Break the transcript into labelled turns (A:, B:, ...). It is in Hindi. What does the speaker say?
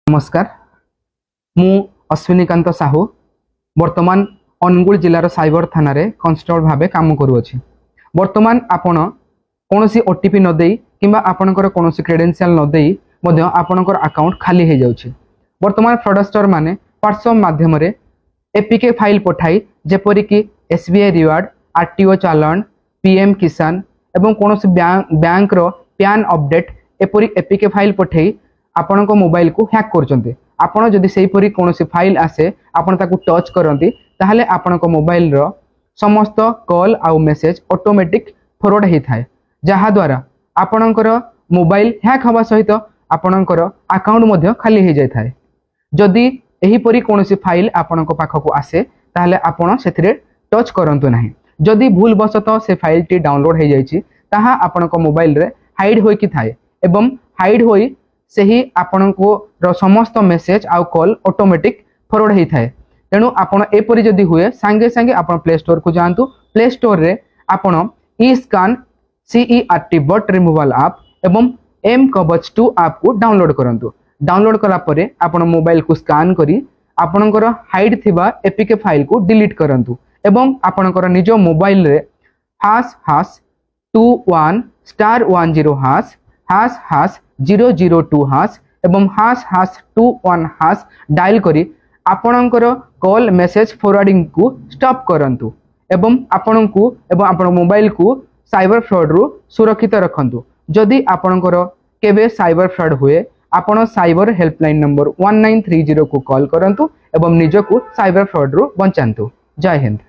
A: नमस्कार मु अश्विनीकांत साहू वर्तमान अनुगुल जिलार साइबर थाना रे कांस्टेबल भाबे काम करूअछि। वर्तमान आपण कोनोसी ओटीपी न देई किंबा आपणकर कोनोसी क्रेडेंशियल न देई मध्य आपणकर अकाउंट खाली हे जाउछि। वर्तमान फ्रॉडस्टर माने व्हाट्सएप माध्यम रे एपीके फाइल पठाई जेपरि कि एसबीआई रिवार्ड, आरटीओ चालान, पीएम किसान एवं कोनोसी बैंक रो पैन अपडेट एपरि एपीके फाइल पठाई आपण मोबाइल को हैक करचंते। आपण जदि सेही परि कोनोसी फाइल आसे आपण ताकू टच करंती ताहले आपण मोबाइल रो समस्त कॉल आउ मेसेज ऑटोमेटिक फॉरवर्ड हे थाए, जहा द्वारा आपणकर मोबाइल हैक हवा सहित आपणकर अकाउंट मध्य खाली हे जाय थाए। जदि एही परि कोनोसी फाइल आपणक पाखकू आसे ताहले आपण सेथिरे टच करंतु नाही। जदि भूलवशत से फाइल टी डाउनलोड हे जायछि ताहा आपणक मोबाइल रे हाइड होई कि थाए एवं हाइड होई सेही आपनको समस्त मेसेज आउ कॉल ऑटोमेटिक फॉरवर्ड हे थाए। तेणु आपण एपरि जदि हुए सांगे सांगे आपण प्ले स्टोर को जानतु। प्ले स्टोर रे आपण ई-स्कैन CERT बट रिमूवल ऐप एवं एम कवच 2 ऐप को डाउनलोड करंतु। डाउनलोड कला परे आपण मोबाइल को स्कैन करी आपणकर हाइड थिबा एपीके फाइल को डिलीट करंतु एवं आपणकर निज मोबाइल रे #21*10# #002# एवं #21# डायल करी आपणकर कॉल मेसेज फॉरवर्डिंग को स्टॉप करंतु एवं आपणको एवं आपण मोबाइल को साइबर फ्रॉड रु सुरक्षित रखंतु। जदि आपणकर केबे साइबर फ्रॉड हुए आपण साइबर हेल्पलाइन नंबर 1930 को कॉल करंतु एवं निज को साइबर फ्रॉड रु बचांतु। जय हिंद।